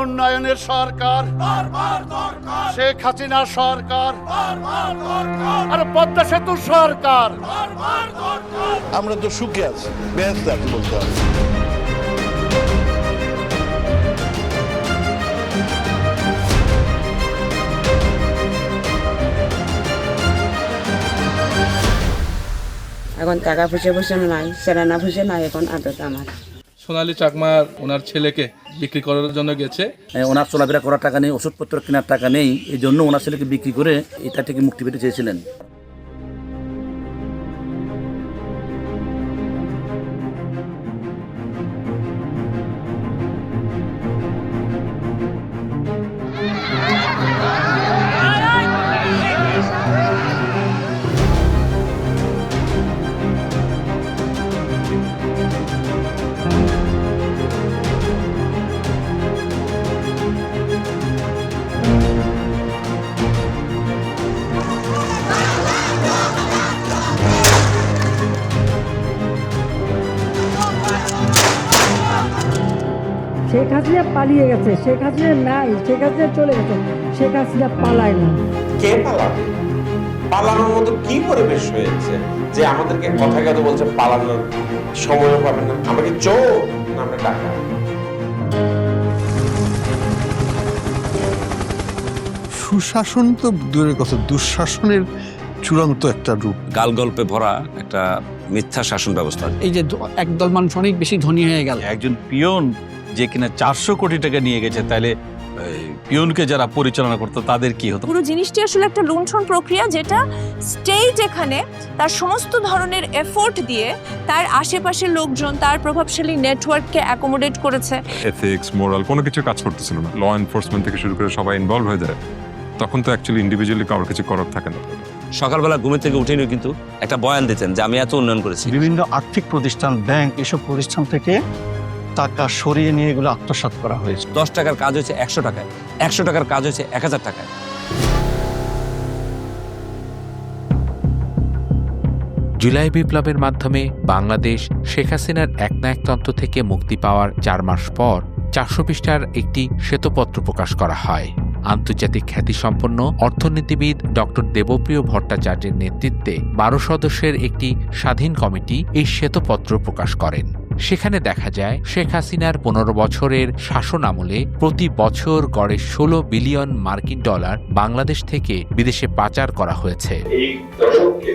উন্নয়নের সরকার, শেখ হাসিনা সরকার, আর পদ্মা সেতু সরকার। আমরা তো সুখে আছি, ব্যস্ত আছি বলতে হবে। এখন টাকা পয়সা পয়সা নাই, সেরানা পয়সা নাই এখন আদত আমার। সোনালী চাকমার ওনার ছেলেকে বিক্রি করার জন্য গেছে। ওনার চলাফেরা করার টাকা নেই, ওষুধপত্র কেনার টাকা নেই, এই জন্য ওনার ছেলেকে বিক্রি করে এটা থেকে মুক্তি পেতে চেয়েছিলেন। শেখ হাসিনা পালিয়ে গেছে, শেখ হাসিনা নাই, শেখ হাসিনা চলে গেছে, শেখ হাসিনা পালায় না। কে পালাবে? পালানোর মতো কি পরিবেশ হয়েছে যে আমাদেরকে কথা কথা বলছে পালানোর সময় পাবেন না? আমাকে চোর না আমরা টাকা? সুশাসন তো দূরের কথা, দুঃশাসনের চূড়ান্ত একটা রূপ। গাল গল্পে ভরা একটা মিথ্যা শাসন ব্যবস্থা। এই যে একদল মানুষ অনেক বেশি ধনী হয়ে গেল। একজন পিয়ন যে কিনা 400 কোটি টাকা নিয়ে গেছে, তাহলে পিয়নকে যারা পরিচালনা করতো তাদের কি হতো? পুরো জিনিসটি আসলে একটা লুণ্ঠন প্রক্রিয়া, যেটা স্টেট এখানে তার সমস্ত ধরনের এফোর্ট দিয়ে তার আশেপাশের লোকজন, তার প্রভাবশালী নেটওয়ার্ককে অ্যাকোমোডেট করেছে। এথিক্স, মোরাল কোনো কিছু কাজ করতেছিল না। ল এনফোর্সমেন্ট থেকে শুরু করে সবাই ইনভলভ হয়ে যায়। তখন তো অ্যাকচুয়ালি ইন্ডিভিজুয়ালি কারোর কিছু করার থাকে না। সকালবেলা ঘুমের থেকে উঠেনি কিন্তু একটা বয়ান দিতেন যে আমি এত উন্নয়ন করেছি। বিভিন্ন আর্থিক প্রতিষ্ঠান, ব্যাংক, এসব প্রতিষ্ঠান থেকে টাকা সরিয়ে নিয়ে এগুলো আত্মসাৎ করা হয়েছে। 10 টাকার কাজ হয়েছে 100 টাকায়, 100 টাকার কাজ হয়েছে 1000 টাকায়। জুলাই বিপ্লবের মাধ্যমে বাংলাদেশ শেখ হাসিনার একনায়কতন্ত্র থেকে মুক্তি পাওয়ার 4 মাস পর 400 পৃষ্ঠার একটি শ্বেতপত্র প্রকাশ করা হয়। আন্তর্জাতিক খ্যাতিসম্পন্ন অর্থনীতিবিদ ডক্টর দেবপ্রিয় ভট্টাচার্যের নেতৃত্বে 12 সদস্যের একটি স্বাধীন কমিটি এই শ্বেতপত্র প্রকাশ করেন। সেখানে দেখা যায় শেখ হাসিনার 15 বছরের শাসন আমলে প্রতি বছর গড়ে 16 বিলিয়ন মার্কিন ডলার বাংলাদেশ থেকে বিদেশে পাচার করা হয়েছে। এই দশককে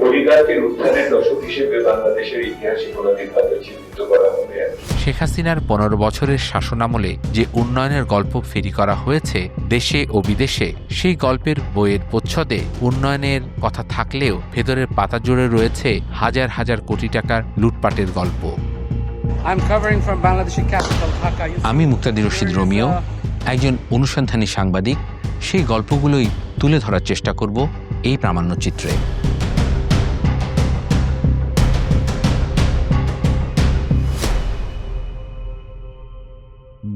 অলিগার্কের উত্থানের দশক হিসেবে বাংলাদেশের ইতিহাসে কোনোদিনভাবে চিহ্নিত করা হবে। শেখ হাসিনার 15 বছরের শাসনামলে যে উন্নয়নের গল্প ফেরি করা হয়েছে দেশে ও বিদেশে, সেই গল্পের বইয়ের প্রচ্ছদে উন্নয়নের কথা থাকলেও ভেতরের পাতা জুড়ে রয়েছে হাজার হাজার কোটি টাকার লুটপাটের গল্প। আমি মুক্তাদির রশিদ রোমিও, একজন অনুসন্ধানী সাংবাদিক। সেই গল্পগুলোই তুলে ধরার চেষ্টা করব এই প্রামাণ্যচিত্রে।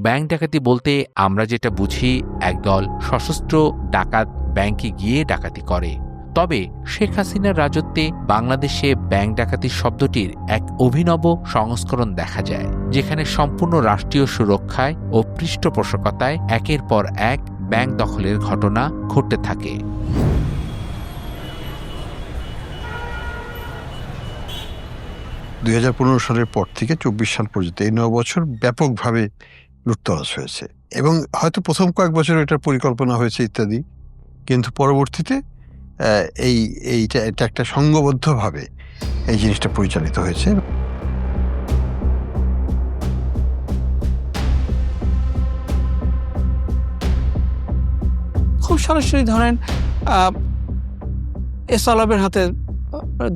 ব্যাংক ডাকাতি বলতে আমরা যেটা বুঝি, একদল সশস্ত্র ডাকাত ব্যাংকে গিয়ে ডাকাতি করে। তবে শেখ হাসিনার রাজত্বে বাংলাদেশে ব্যাংক ডাকাতি শব্দটির এক অভিনব সংস্করণ দেখা যায়, যেখানে সম্পূর্ণ রাষ্ট্রীয় সুরক্ষায় ও পৃষ্ঠপোষকতায় একের পর এক ব্যাংক দখলের ঘটনা ঘটতে থাকে। 2015 সালের পর থেকে 24 সাল পর্যন্ত এই 9 বছর ব্যাপকভাবে লুটতরাজ হয়েছে, এবং হয়তো প্রথম কয়েক বছর এটার পরিকল্পনা হয়েছে ইত্যাদি, কিন্তু পরবর্তীতে এটা একটা সংঘবদ্ধভাবে এই জিনিসটা পরিচালিত হয়েছে। খুব সরাসরি ধরেন এস আলমের হাতে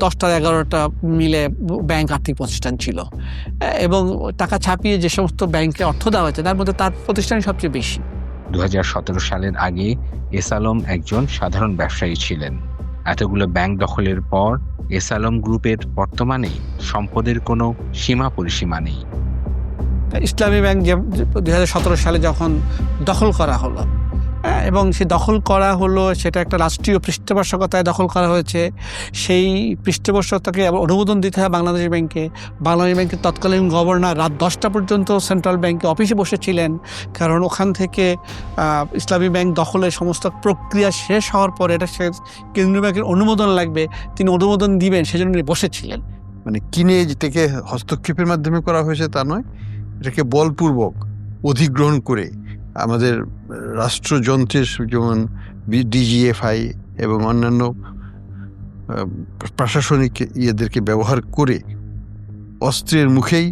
10টা-11টা মিলে ব্যাংক আর্থিক প্রতিষ্ঠান ছিল, এবং টাকা ছাপিয়ে যে সমস্ত ব্যাংকে অর্থ দেওয়া হয়েছে তার মধ্যে তার প্রতিষ্ঠানই সবচেয়ে বেশি। 2017 সালের আগে এস আলম একজন সাধারণ ব্যবসায়ী ছিলেন। এতগুলো ব্যাংক দখলের পর এস আলম গ্রুপের বর্তমানে সম্পদের কোনো সীমা পরিসীমা নেই। ইসলামী ব্যাংক যে 2017 সালে যখন দখল করা হলো, এবং সে দখল করা হলো, সেটা একটা রাষ্ট্রীয় পৃষ্ঠপোষকতায় দখল করা হয়েছে। সেই পৃষ্ঠপোষকতাকে আবার অনুমোদন দিতে হয় বাংলাদেশ ব্যাংকে। বাংলাদেশ ব্যাংকের তৎকালীন গভর্নর রাত 10টা পর্যন্ত সেন্ট্রাল ব্যাংকে অফিসে বসেছিলেন, কারণ ওখান থেকে ইসলামী ব্যাংক দখলের সমস্ত প্রক্রিয়া শেষ হওয়ার পরে এটা কেন্দ্রীয় ব্যাংকের অনুমোদন লাগবে, তিনি অনুমোদন দিবেন সেজন্য বসেছিলেন। মানে কিনে যেটাকে হস্তক্ষেপের মাধ্যমে করা হয়েছে তা নয়, এটাকে বলপূর্বক অধিগ্রহণ করে আমাদের রাষ্ট্রযন্ত্রের যেমন ডিজিএফআই এবং অন্যান্য প্রশাসনিক ইয়েদেরকে ব্যবহার করে অস্ত্রের মুখেই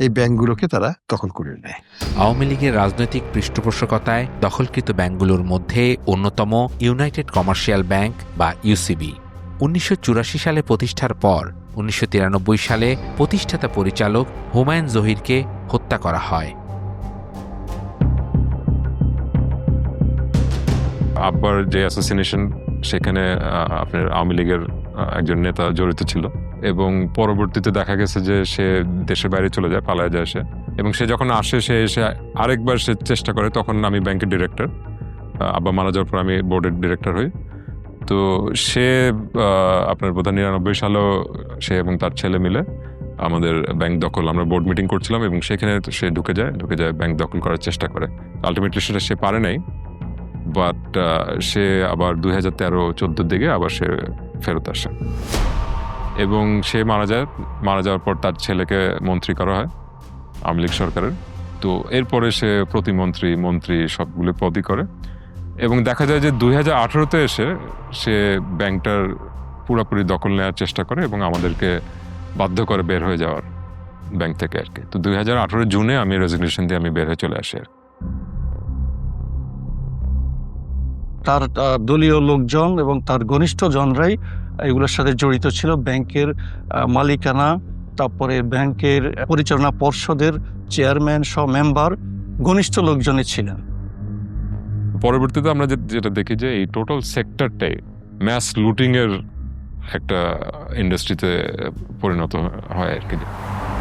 এই ব্যাংকগুলোকে তারা দখল করে নেয়। আওয়ামী লীগের রাজনৈতিক পৃষ্ঠপোষকতায় দখলকৃত ব্যাংকগুলোর মধ্যে অন্যতম ইউনাইটেড কমার্শিয়াল ব্যাংক বা ইউসিবি। 1984 সালে প্রতিষ্ঠার পর 1993 সালে প্রতিষ্ঠাতা পরিচালক হুমায়ুন জহিরকে হত্যা করা হয়। আব্বার যে অ্যাসোসিনেশন, সেখানে আপনার আওয়ামী লীগের একজন নেতা জড়িত ছিল এবং পরবর্তীতে দেখা গেছে যে সে দেশের বাইরে চলে যায়, পালায় যায় সে, এবং সে যখন আসে সে এসে আরেকবার সে চেষ্টা করে। তখন আমি ব্যাংকের ডিরেক্টর, আব্বা মারা যাওয়ার পর আমি বোর্ডের ডিরেক্টর হই। তো সে আপনার বোধহয় 99 সালেও সে এবং তার ছেলে মিলে আমাদের ব্যাংক দখল, আমরা বোর্ড মিটিং করছিলাম এবং সেখানে সে ঢুকে যায় ব্যাংক দখল করার চেষ্টা করে। আলটিমেটলি সেটা সে পারে নাই, বাট সে আবার 2013-14 দিকে আবার সে ফেরত আসে এবং সে মারা যাওয়ার পর তার ছেলেকে মন্ত্রী করা হয় আওয়ামী লীগ সরকারের। তো এরপরে সে প্রতিমন্ত্রী, মন্ত্রী সবগুলো পদই করে এবং দেখা যায় যে 2018-তে এসে সে ব্যাংকটার পুরোপুরি দখল নেওয়ার চেষ্টা করে এবং আমাদেরকে বাধ্য করে বের হয়ে যাওয়ার ব্যাংক থেকে আর কি। তো 2018 জুনে আমি রেজিগনেশন দিয়ে আমি বের হয়ে চলে আসি। তার দলীয় লোকজন এবং তার ঘনিষ্ঠ জনরাই এগুলোর সাথে জড়িত ছিল। ব্যাংকের মালিকানা, তারপরে ব্যাংকের পরিচালনা পর্ষদের চেয়ারম্যান সহ মেম্বার ঘনিষ্ঠ লোকজনই ছিলেন। পরবর্তীতে আমরা যেটা দেখি যে এই টোটাল সেক্টরটাই ম্যাস লুটিংয়ের একটা ইন্ডাস্ট্রিতে পরিণত হয় আর কি।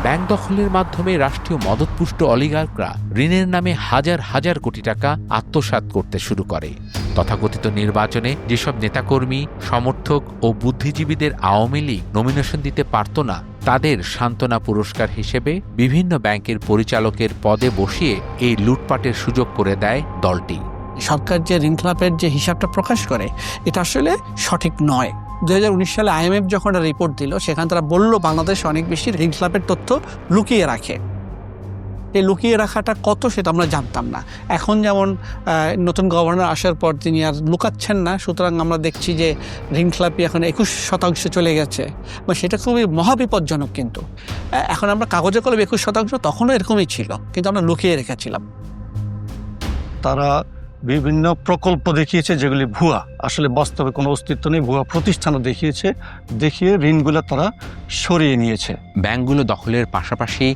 ব্যাংক দখলের মাধ্যমে রাষ্ট্রীয় মদতপুষ্ট অলিগার্করা ঋণের নামে হাজার হাজার কোটি টাকা আত্মসাৎ করতে শুরু করে। তথাকথিত নির্বাচনে যেসব নেতাকর্মী, সমর্থক ও বুদ্ধিজীবীদের আওয়ামী লীগ নমিনেশন দিতে পারত না, তাদের সান্ত্বনা পুরস্কার হিসেবে বিভিন্ন ব্যাংকের পরিচালকের পদে বসিয়ে এই লুটপাটের সুযোগ করে দেয় দলটি। সরকার যে ঋণখেলাপের যে হিসাবটা প্রকাশ করে এটা আসলে সঠিক নয়। 2019 সালে IMF যখন একটা রিপোর্ট দিল, সেখানে তারা বলল বাংলাদেশ অনেক বেশি ঋণখেলাপের তথ্য লুকিয়ে রাখে। এই লুকিয়ে রাখাটা কত সেটা আমরা জানতাম না। এখন যেমন নতুন গভর্নর আসার পর তিনি আর লুকাচ্ছেন না, সুতরাং আমরা দেখছি যে ঋণখেলাপি এখন 21% চলে গেছে, বা সেটা খুবই মহাবিপজ্জনক। কিন্তু এখন আমরা কাগজে কলমে 21%, তখনও এরকমই ছিল, কিন্তু আমরা লুকিয়ে রেখেছিলাম। তারা বিভিন্ন প্রকল্প দেখিয়েছে যেগুলি ভুয়া, আসলে বাস্তবে কোনো অস্তিত্ব নেই, ভুয়া প্রতিষ্ঠানও দেখিয়ে ঋণগুলো তারা সরিয়ে নিয়েছে। ব্যাংকগুলো দখলের পাশাপাশি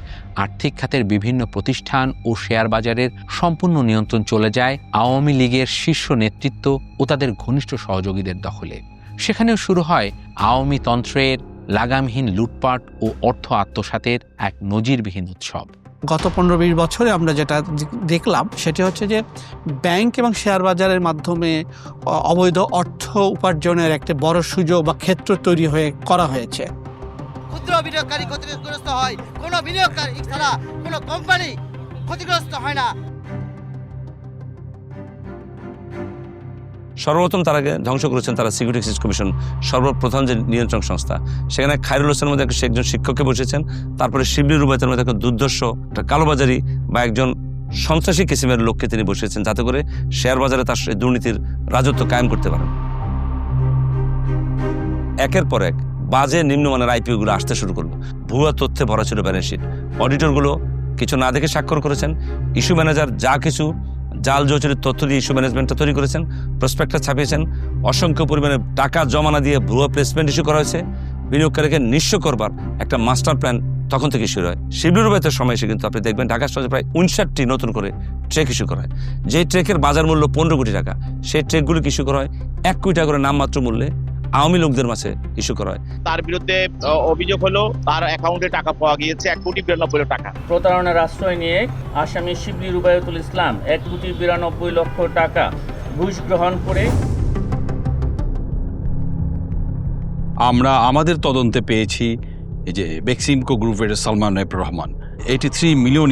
আর্থিক খাতের বিভিন্ন প্রতিষ্ঠান ও শেয়ার বাজারের সম্পূর্ণ নিয়ন্ত্রণ চলে যায় আওয়ামী লীগের শীর্ষ নেতৃত্ব ও তাদের ঘনিষ্ঠ সহযোগীদের দখলে। সেখানেও শুরু হয় আওয়ামী তন্ত্রের লাগামহীন লুটপাট ও অর্থ আত্মসাতের এক নজিরবিহীন উৎসব। গত 15-20 বছরে আমরা যেটা দেখলাম সেটা হচ্ছে যে ব্যাংক এবং শেয়ার বাজারের মাধ্যমে অবৈধ অর্থ উপার্জনের একটা বড় সুযোগ বা ক্ষেত্র তৈরি করা হয়েছে। ক্ষুদ্র বিনিয়োগকারী ক্ষতিগ্রস্ত হয়, কোনো বিনিয়োগকারী ছাড়া কোনো কোম্পানি ক্ষতিগ্রস্ত হয় না। সর্বপ্রথম তারাকে ধ্বংস করেছেন তারা সিকিউরিটি এক্সচেঞ্জ কমিশন, সর্বপ্রথম যে নিয়ন্ত্রণ সংস্থা। সেখানে খায়রুল হোসেনের মধ্যে একজন শিক্ষককে বসেছেন, তারপরে শিবলি রুবায়তের মধ্যে একটা দুর্ধর্ষ, একটা কালোবাজারি বা একজন সন্ত্রাসী কিসিমের লোককে তিনি বসিয়েছেন, যাতে করে শেয়ার বাজারে তার দুর্নীতির রাজত্ব কায়েম করতে পারেন। একের পর এক বাজে নিম্নমানের আইপিওগুলো আসতে শুরু করলো। ভুয়া তথ্যে ভরা ছিল ব্যালেন্স শিট। অডিটরগুলো কিছু না দেখে স্বাক্ষর করেছেন। ইস্যু ম্যানেজার যা কিছু জাল জটিল তথ্য দিয়ে ইস্যু ম্যানেজমেন্টটা তৈরি করেছেন, প্রসপেক্টাস ছাপিয়েছেন, অসংখ্য পরিমাণে টাকা জমানা দিয়ে ভুয়া প্লেসমেন্ট ইস্যু করা হয়েছে। বিনিয়োগকারীকে নিঃস্ব করবার একটা মাস্টার প্ল্যান তখন থেকে শুরু হয়। শিবলি রুবায়তের সময় এসে কিন্তু আপনি দেখবেন ঢাকা শহরে প্রায় 59টি নতুন করে ট্রেক ইস্যু করা হয়। যে ট্রেকের বাজার মূল্য 15 কোটি টাকা, সেই ট্রেকগুলিকে ইস্যু করা হয় 1 কোটি টাকা করে নামমাত্র মূল্যে আওয়ামী লোকদের মাঝে ইস্যু করা হয়। তার বিরুদ্ধে অভিযোগ হলো তার অ্যাকাউন্টে টাকা পাওয়া গিয়েছে 1,92,00,000 টাকা। প্রতারণার আশ্রয় নিয়ে আসামি শিবলি রুবায়তুল ইসলাম 1,92,00,000 টাকা ঘুষ গ্রহণ করে। আমরা আমাদের তদন্তে পেয়েছি এই যে বেক্সিমকো গ্রুপের সালমান এফ রহমান $83 মিলিয়ন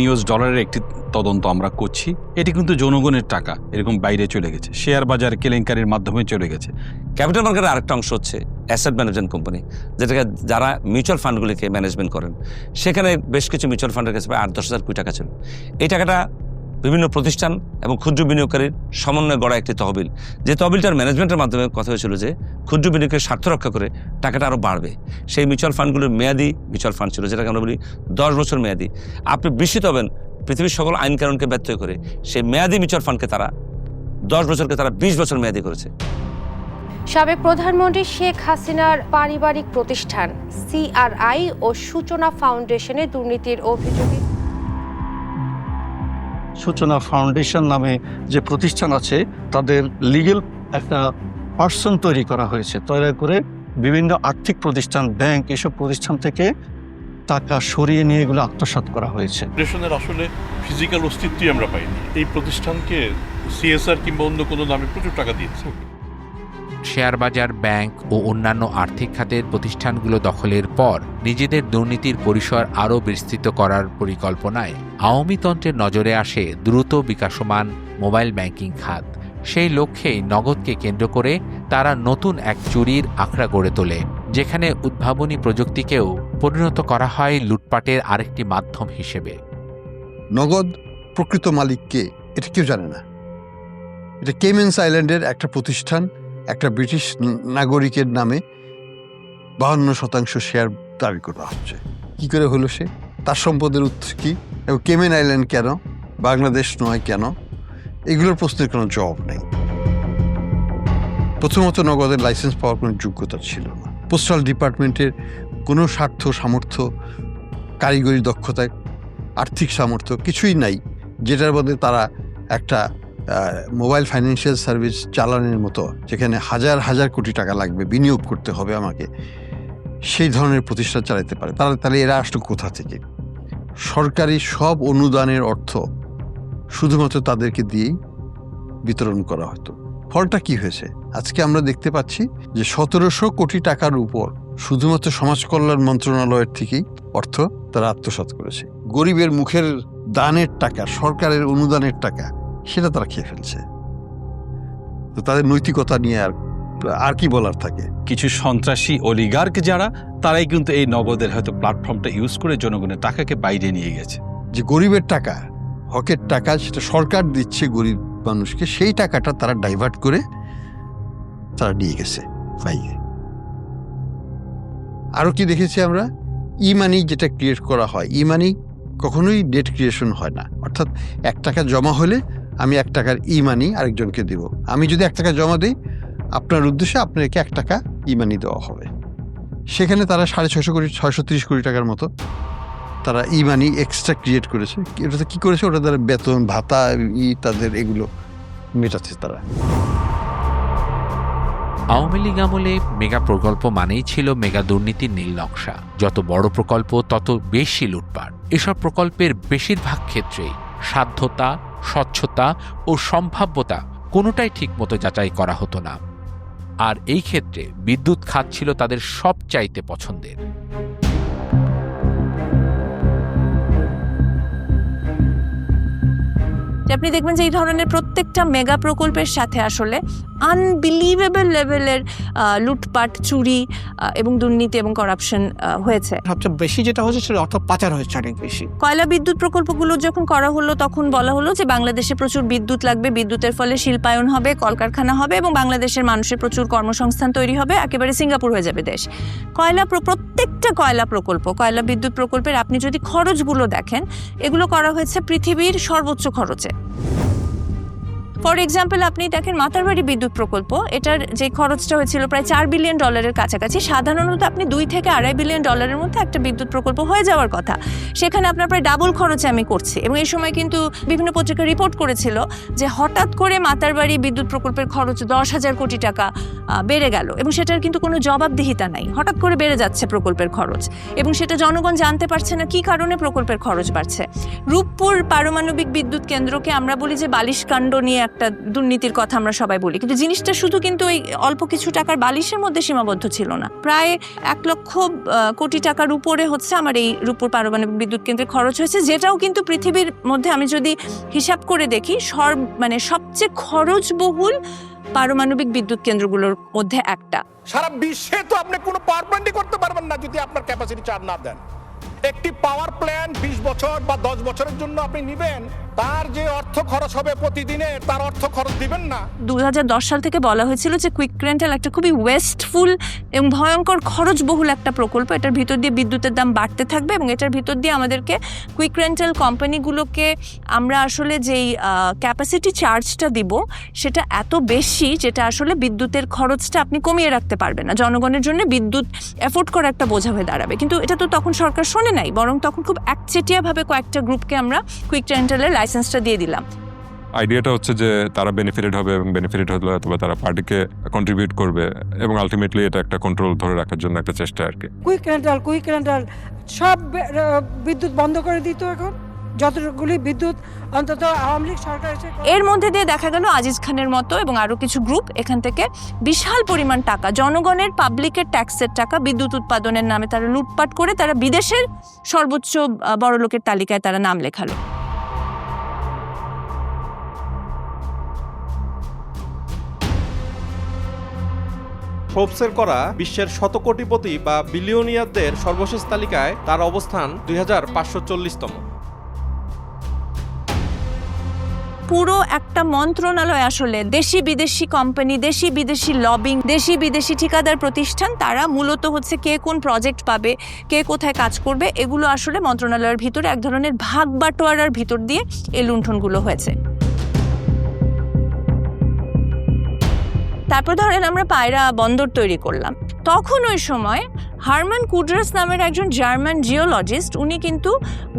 একটি তদন্ত আমরা করছি। এটি কিন্তু জনগণের টাকা এরকম বাইরে চলে গেছে, শেয়ার বাজার কেলেঙ্কারির মাধ্যমে চলে গেছে। ক্যাপিটাল মার্কেটের আরেকটা অংশ হচ্ছে অ্যাসেট ম্যানেজমেন্ট কোম্পানি, যেটাকে যারা মিউচুয়াল ফান্ডগুলিকে ম্যানেজমেন্ট করেন। সেখানে বেশ কিছু মিউচুয়াল ফান্ডের কাছে প্রায় 8-10 হাজার কোটি টাকা ছিল। এই টাকাটা বিভিন্ন প্রতিষ্ঠান এবং ক্ষুদ্র বিনিয়োগকারীর সমন্বয়ে গড়া একটি তহবিল, যে তহবিলটার ম্যানেজমেন্টের মাধ্যমে কথা হয়েছিল যে ক্ষুদ্র বিনিয়োগের স্বার্থ রক্ষা করে টাকাটা আরও বাড়বে। সেই মিউচুয়াল ফান্ডগুলোর মেয়াদি মিউচুয়াল ফান্ড ছিল, যেটাকে আমরা বলি 10 বছর মেয়াদি। আপনি বিস্মিত হবেন, পৃথিবীর সকল আইন কানুনকে ব্যত্যয় করে সেই মেয়াদি মিউচুয়াল ফান্ডকে তারা 10 বছরকে তারা 20 বছর মেয়াদি করেছে। সাবেক প্রধানমন্ত্রী শেখ হাসিনার পারিবারিক প্রতিষ্ঠান CRI ও সূচনা ফাউন্ডেশনে দুর্নীতির অভিযোগে সূচনা ফাউন্ডেশন নামে যে প্রতিষ্ঠান আছে তাদের লিগ্যাল একটা পার্সন তৈরি করা হয়েছে, তৈরি করে বিভিন্ন আর্থিক প্রতিষ্ঠান, ব্যাংক, এসব প্রতিষ্ঠান থেকে টাকা সরিয়ে নিয়ে এগুলো আত্মসাৎ করা হয়েছে। ফাউন্ডেশনের আসলে ফিজিক্যাল অস্তিত্বই আমরা পাইনি। এই প্রতিষ্ঠানকে CSR কিংবা অন্য কোনো নামে প্রচুর টাকা দিয়েছে। শেয়ার বাজার, ব্যাংক ও অন্যান্য আর্থিক খাতের প্রতিষ্ঠানগুলো দখলের পর নিজেদের দুর্নীতির পরিসর আরও বিস্তৃত করার পরিকল্পনায় আওয়ামী তন্ত্রের নজরে আসে দ্রুত বিকাশমান মোবাইল ব্যাংকিং খাত। সেই লক্ষ্যেই নগদকে কেন্দ্র করে তারা নতুন এক চুরির আখড়া গড়ে তোলে, যেখানে উদ্ভাবনী প্রযুক্তিকেও পরিণত করা হয় লুটপাটের আরেকটি মাধ্যম হিসেবে। নগদ প্রকৃত মালিক কে এটা কেউ জানে না। এটা কেমেন্স আইল্যান্ডের একটা প্রতিষ্ঠান, একটা ব্রিটিশ নাগরিকের নামে 52% শেয়ার দাবি করা হচ্ছে। কি করে হলো সে? তার সম্পদের উৎস কি এবং কেমেন আইল্যান্ড কেন, বাংলাদেশ নয় কেন? এগুলোর প্রশ্নের কোনো জবাব নেই। প্রথমত নগদের লাইসেন্স পাওয়ার কোনো যোগ্যতা ছিল না। পোস্টাল ডিপার্টমেন্টের কোনো স্বার্থ, সামর্থ্য, কারিগরি দক্ষতা, আর্থিক সামর্থ্য কিছুই নাই, যেটার মধ্যে তারা একটা মোবাইল ফাইন্যান্সিয়াল সার্ভিস চালানোর মতো, যেখানে হাজার হাজার কোটি টাকা লাগবে, বিনিয়োগ করতে হবে আমাকে, সেই ধরনের প্রতিষ্ঠান চালাতে পারে। তাহলে এরা আসলো কোথা থেকে? সরকারি সব অনুদানের অর্থ শুধুমাত্র তাদেরকে দিয়েই বিতরণ করা হতো। ফলটা কি হয়েছে? আজকে আমরা দেখতে পাচ্ছি যে 1700 কোটি টাকার উপর শুধুমাত্র সমাজ কল্যাণ মন্ত্রণালয়ের থেকেই অর্থ তারা আত্মসাৎ করেছে। গরিবের মুখের দানের টাকা, সরকারের অনুদানের টাকা, সেটা তারা খেয়ে ফেলছে। তো তাদের নৈতিকতা নিয়ে আর কি বলার থাকে? কিছু সন্ত্রাসী অলিগার্ক যারা, তারাই কিন্তু এই নগদের হয়তো প্ল্যাটফর্মটা ইউজ করে জনগণের টাকাকে বাইরে নিয়ে গেছে। যে গরিবের টাকা, হকের টাকা, সেটা সরকার দিচ্ছে গরিব মানুষকে, সেই টাকাটা তারা ডাইভার্ট করে তারা নিয়ে গেছে বাইরে। আরও কি দেখেছি আমরা? ই মানি যেটা ক্রিয়েট করা হয়, ই মানি কখনোই ডেট ক্রিয়েশন হয় না। অর্থাৎ 1 টাকা জমা হলে আমি 1 টাকার ই মানি আরেকজনকে দেব। আমি যদি 1 টাকা জমা দিই, আপনার উদ্দেশ্যে আপনাকে 1 টাকা ই মানি দেওয়া হবে। সেখানে তারা 630 কোটি টাকার মতো তারা ই মানি এক্সট্রা ক্রিয়েট করেছে। ওটাতে কী করেছে? ওটা তারা বেতন ভাতা তাদের এগুলো মেটাচ্ছে তারা। আওয়ামী লীগ আমলে মেগা প্রকল্প মানেই ছিল মেগা দুর্নীতির নীল নকশা। যত বড় প্রকল্প তত বেশি লুটপাট। এসব প্রকল্পের বেশিরভাগ ক্ষেত্রেই সাধ্যতা, স্বচ্ছতা ও সম্ভাব্যতা কোনোটাই ঠিকমতো যাচাই করা হতো না। আর এই ক্ষেত্রে বিদ্যুৎ খাত ছিল তাদের সবচাইতে পছন্দের। আপনি দেখবেন যে এই ধরনের প্রত্যেকটা মেগা প্রকল্পের সাথে আসলে আনবিলিভেবল লেভেলের লুটপাট, চুরি এবং দুর্নীতি এবং করাপশন হয়েছে। সবচেয়ে বেশি যেটা হচ্ছে সেটা অর্থ পাচার হয়েছে অনেক বেশি। কয়লা বিদ্যুৎ প্রকল্পগুলো যখন করা হলো তখন বলা হলো যে বাংলাদেশে প্রচুর বিদ্যুৎ লাগবে, বিদ্যুতের ফলে শিল্পায়ন হবে, কলকারখানা হবে এবং বাংলাদেশের মানুষের প্রচুর কর্মসংস্থান তৈরি হবে, একেবারে সিঙ্গাপুর হয়ে যাবে দেশ। প্রত্যেকটা কয়লা বিদ্যুৎ প্রকল্পের আপনি যদি খরচগুলো দেখেন, এগুলো করা হয়েছে পৃথিবীর সর্বোচ্চ খরচে। ফর এক্সাম্পল, আপনি দেখেন মাতারবাড়ি বিদ্যুৎ প্রকল্প, এটার যে খরচটা হয়েছিল প্রায় $4 বিলিয়ন কাছাকাছি। সাধারণত আপনি $2 থেকে $2.5 বিলিয়ন মধ্যে একটা বিদ্যুৎ প্রকল্প হয়ে যাওয়ার কথা, সেখানে আপনার প্রায় ডাবল খরচে আমি করছি। এবং এই সময় কিন্তু বিভিন্ন পত্রিকা রিপোর্ট করেছিল যে হঠাৎ করে মাতারবাড়ি বিদ্যুৎ প্রকল্পের খরচ 10,000 কোটি টাকা বেড়ে গেল এবং সেটার কিন্তু কোনো জবাবদিহিতা নাই। হঠাৎ করে বেড়ে যাচ্ছে প্রকল্পের খরচ এবং সেটা জনগণ জানতে পারছে না কি কারণে প্রকল্পের খরচ বাড়ছে। রূপপুর পারমাণবিক বিদ্যুৎ কেন্দ্রকে আমরা বলি যে বালিশ কাণ্ড নিয়ে একটা দুর্নীতির কথা আমরা সবাই বলি, কিন্তু জিনিসটা শুধু কিন্তু ওই অল্প কিছু টাকার বালিশের মধ্যে সীমাবদ্ধ ছিল না। প্রায় 1 লক্ষ কোটি টাকার উপরে হচ্ছে আমার এই রূপপুর পারমাণবিক বিদ্যুৎ কেন্দ্রে খরচ হয়েছে, যেটাও কিন্তু পৃথিবীর মধ্যে আমি যদি হিসাব করে দেখি সবচেয়ে খরচবহুল পারমাণবিক বিদ্যুৎ কেন্দ্রগুলোর মধ্যে একটা। সারা বিশ্বে তো আপনি কোনো পাওয়ার প্ল্যান্টই করতে পারবেন না যদি আপনার ক্যাপাসিটি চার্জ না দেন। একটি পাওয়ার প্ল্যান্ট 20 বছর বা 10 বছরের জন্য আপনি নেবেন, তার যে অর্থ খরচ হবে প্রতিদিনে তার অর্থ খরচ দিবেন না। 2010 সাল থেকে বলা হয়েছিল যে কুইক রেন্টাল একটা খুবই ওয়েস্টফুল এবং ভয়ঙ্কর খরচবহুল একটা প্রকল্প, এটার ভিতর দিয়ে বিদ্যুতের দাম বাড়তে থাকবে এবং এটার ভিতর দিয়ে আমাদেরকে কুইক রেন্টাল কোম্পানিগুলোকে আমরা আসলে যেই ক্যাপাসিটি চার্জটা দিব সেটা এত বেশি যেটা আসলে বিদ্যুতের খরচটা আপনি কমিয়ে রাখতে পারবেন না, জনগণের জন্য বিদ্যুৎ এফোর্ড করা একটা বোঝা হয়ে দাঁড়াবে। কিন্তু এটা তো তখন সরকার শোনে নাই, বরং তখন খুব একচেটিয়াভাবে কয়েকটা গ্রুপকে আমরা কুইক রেন্টালের লাইসেন্সটা দিয়ে দিলাম। আইডিয়াটা হচ্ছে যে তারা বেনিফিটেড হবে এবং বেনিফিটেড হলে অথবা তারা পার্টিকে কন্ট্রিবিউট করবে এবং আলটিমেটলি এটা একটা কন্ট্রোল ধরে রাখার জন্য একটা চেষ্টা আর কি। কুইক রেন্টাল সব বিদ্যুৎ বন্ধ করে দিত এখন, যতগুলি বিদ্যুৎ অন্তত আওয়ামী লীগ সরকার এসে। এর মধ্যে দিয়ে দেখা গেল আজিজ খানের মতো এবং আরো কিছু গ্রুপ এখান থেকে বিশাল পরিমাণ টাকা, জনগণের পাবলিকের ট্যাক্সের টাকা বিদ্যুৎ উৎপাদনের নামে তারা লুটপাট করে তারা বিদেশের সর্বোচ্চ বড়লোকের তালিকায় তারা নাম লেখালো। ফোর্বসের করা বিশ্বের শতকোটিপতি বা বিলিয়নিয়ারদের সর্বশেষ তালিকায় তার অবস্থান 2540তম। পুরো একটা মন্ত্রণালয় আসলে দেশি বিদেশি কোম্পানি, দেশি বিদেশি লবিং, দেশি বিদেশি ঠিকাদার প্রতিষ্ঠান, তারা মূলত হচ্ছে কে কোন প্রজেক্ট পাবে, কে কোথায় কাজ করবে, এগুলো আসলে মন্ত্রণালয়ের ভিতরে এক ধরনের ভাগ বাটোয়ারার ভিতর দিয়ে এই লুণ্ঠনগুলো হয়েছে। তারপর ধরেন আমরা পায়রা বন্দর তৈরি করলাম, তখন ওই সময় হারমান কুডরাস নামের একজন জার্মান জিওলজিস্ট উনি কিন্তু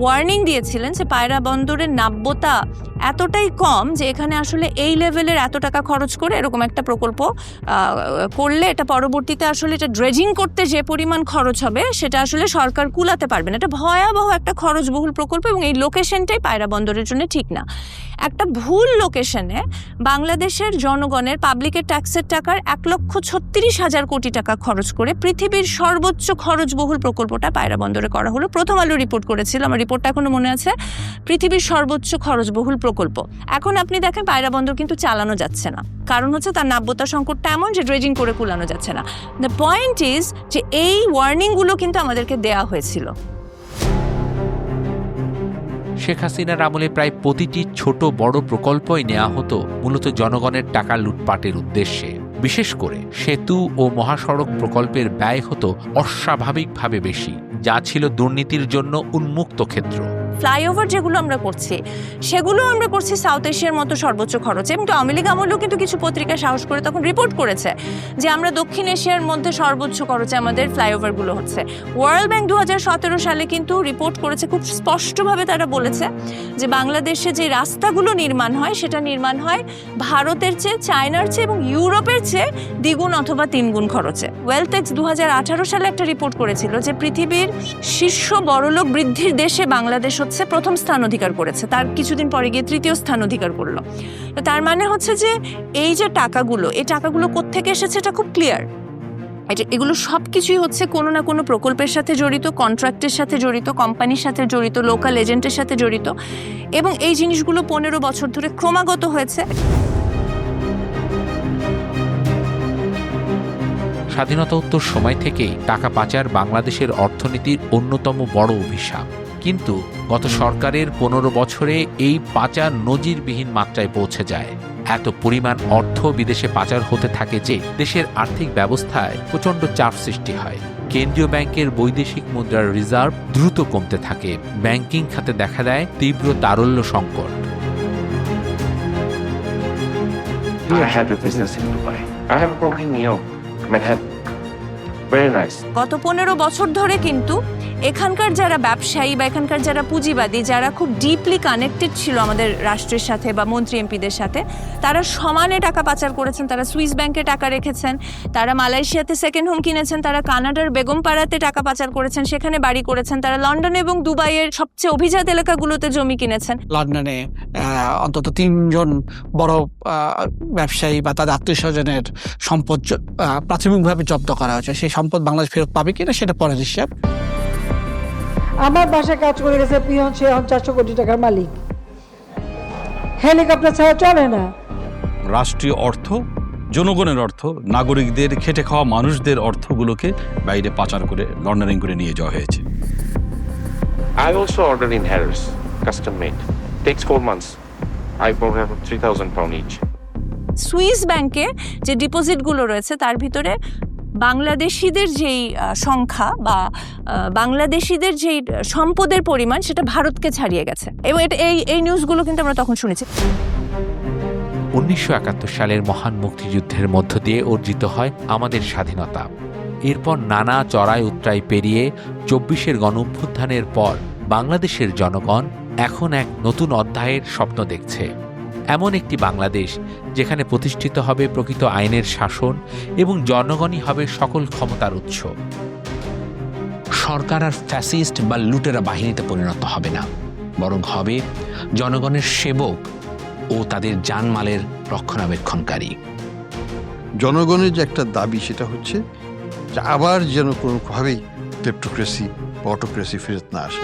ওয়ার্নিং দিয়েছিলেন যে পায়রা বন্দরের নাব্যতা এতটাই কম যে এখানে আসলে এই লেভেলের এত টাকা খরচ করে এরকম একটা প্রকল্প করলে এটা পরবর্তীতে আসলে এটা ড্রেজিং করতে যে পরিমাণ খরচ হবে সেটা আসলে সরকার কুলাতে পারবে না, এটা ভয়াবহ একটা খরচবহুল প্রকল্প এবং এই লোকেশনটাই পায়রা বন্দরের জন্য ঠিক না। একটা ভুল লোকেশনে বাংলাদেশের জনগণের পাবলিকের ট্যাক্সের টাকার 1,36,000 কোটি টাকা খরচ করে পৃথিবীর সর্বোচ্চ খরচবহুল প্রকল্পটা পায়রা বন্দরে করা হলো। প্রথম আলো রিপোর্ট করেছিল, আমার রিপোর্টটা এখনো মনে আছে, পৃথিবীর সর্বোচ্চ খরচবহুল প্রকল্প। এখন আপনি দেখেন পায়রা বন্দর কিন্তু চালানো যাচ্ছে না, কারণ হচ্ছে তার নাব্যতা সংকটটা এমন যে ড্রেজিং করে কুলানো যাচ্ছে না। দ্য পয়েন্ট ইজ যে এই ওয়ার্নিংগুলো কিন্তু আমাদেরকে দেয়া হয়েছিল। শেখ হাসিনার আমলে প্রায় প্রতিটি ছোট বড় প্রকল্পই নেওয়া হতো মূলত জনগণের টাকা লুটপাটের উদ্দেশ্যে। বিশেষ করে সেতু ও মহাসড়ক প্রকল্পের ব্যয় হতো অস্বাভাবিকভাবে বেশি, যা ছিল দুর্নীতির জন্য উন্মুক্ত ক্ষেত্র। ফ্লাইওভার যেগুলো আমরা করছি সেগুলো আমরা করছি সাউথ এশিয়ার মতো সর্বোচ্চ খরচে, এবং আওয়ামী লীগ আমলেও কিন্তু কিছু পত্রিকা সাহস করে তখন রিপোর্ট করেছে যে আমরা দক্ষিণ এশিয়ার মধ্যে সর্বোচ্চ খরচে আমাদের ফ্লাইওভারগুলো হচ্ছে। ওয়ার্ল্ড ব্যাংক 2017 সালে কিন্তু রিপোর্ট করেছে, খুব স্পষ্টভাবে তারা বলেছে যে বাংলাদেশে যে রাস্তাগুলো নির্মাণ হয় সেটা নির্মাণ হয় ভারতের চেয়ে, চায়নার চেয়ে এবং ইউরোপের চেয়ে দ্বিগুণ অথবা 3 গুণ খরচে। ওয়েলথেক্স 2018 সালে একটা রিপোর্ট করেছিল যে পৃথিবীর শীর্ষ বড়লোক বৃদ্ধির দেশে বাংলাদেশ হচ্ছে প্রথম স্থান অধিকার করেছে, তার কিছুদিন পরে গিয়ে 3য় স্থান অধিকার করলো। তো তার মানে হচ্ছে যে এই যে টাকাগুলো, এই টাকাগুলো কোত্থেকে এসেছে এটা খুব ক্লিয়ার। এগুলো সব কিছুই হচ্ছে কোনো না কোনো প্রকল্পের সাথে জড়িত, কন্ট্রাক্টের সাথে জড়িত, কোম্পানির সাথে জড়িত, লোকাল এজেন্টের সাথে জড়িত, এবং এই জিনিসগুলো 15 বছর ধরে ক্রমাগত হয়েছে। স্বাধীনতোত্তর সময় থেকেই টাকা পাচার বাংলাদেশের অর্থনীতির অন্যতম বড় অভিশাপ। কিন্তু গত সরকারের 15 বছরে এই পাচার নজিরবিহীন মাত্রায় পৌঁছে যায়। এত পরিমাণ অর্থ বিদেশে পাচার হতে থাকে যে দেশের আর্থিক ব্যবস্থায় প্রচণ্ড চাপ সৃষ্টি হয়। কেন্দ্রীয় ব্যাংকের বৈদেশিক মুদ্রার রিজার্ভ দ্রুত কমতে থাকে, ব্যাংকিং খাতে দেখা দেয় তীব্র তারল্য সংকট। গত 15 বছর ধরে কিন্তু এখানকার যারা ব্যবসায়ী বা এখানকার যারা পুঁজিবাদী, যারা খুব ডিপলি কানেক্টেড ছিল আমাদের রাষ্ট্রের সাথে বা মন্ত্রী এমপিদের সাথে, তারা সমানে টাকা পাচার করেছেন। তারা সুইস ব্যাংকে টাকা রেখেছেন, তারা মালয়েশিয়াতে সেকেন্ড হোম কিনেছেন, তারা কানাডার বেগমপাড়াতে টাকা পাচার করেছেন, সেখানে বাড়ি করেছেন, তারা লন্ডন এবং দুবাইয়ের সবচেয়ে অভিজাত এলাকাগুলোতে জমি কিনেছেন। লন্ডনে অন্তত 3 জন বড় ব্যবসায়ী বা তাদের আত্মীয় স্বজনের সম্পদ প্রাথমিকভাবে জব্দ করা হয়েছে। সেই সম্পদ বাংলাদেশ ফেরত পাবে কিনা সেটা পরের হিসাব। আমার বাসায় কাজ করে গেছে পিয়ন, সে এখন 400 কোটি টাকার মালিক। হেলিকপ্টার ছাড়া চলে না। রাষ্ট্রীয় অর্থ, জনগণের অর্থ, নাগরিকদের খেটে খাওয়া মানুষদের অর্থগুলোকে বাইরে পাচার করে লন্ডারিং করে নিয়ে যাওয়া হয়েছে। I also ordered in Harris, custom made. Takes 4 months. I bought have 3,000 pound each. Swiss ব্যাংকে যে ডিপোজিটগুলো রয়েছে তার ভিতরে বাংলাদেশিদের যেই সংখ্যা বা বাংলাদেশিদের যেই সম্পদের পরিমাণ সেটা ভারতকে ছাড়িয়ে গেছে, এবং এই নিউজগুলো কিন্তু আমরা তখন শুনেছি। 1971 সালের মহান মুক্তিযুদ্ধের মধ্য দিয়ে অর্জিত হয় আমাদের স্বাধীনতা। এরপর নানা চড়াই উতরাই পেরিয়ে 24-এর গণঅভ্যুত্থানের পর বাংলাদেশের জনগণ এখন এক নতুন অধ্যায়ের স্বপ্ন দেখছে। এমন একটি বাংলাদেশ যেখানে প্রতিষ্ঠিত হবে প্রকৃত আইনের শাসন এবং জনগণই হবে সকল ক্ষমতার উৎস। সরকার আর ফ্যাসিস্ট বা লুটেরা বাহিনীতে পরিণত হবে না, বরং হবে জনগণের সেবক ও তাদের জানমালের রক্ষণাবেক্ষণকারী। জনগণের যে একটা দাবি সেটা হচ্ছে যে আবার যেন কোনোভাবেই ক্লেপ্টোক্রেসি বা অটোক্রেসি ফেরত না আসে।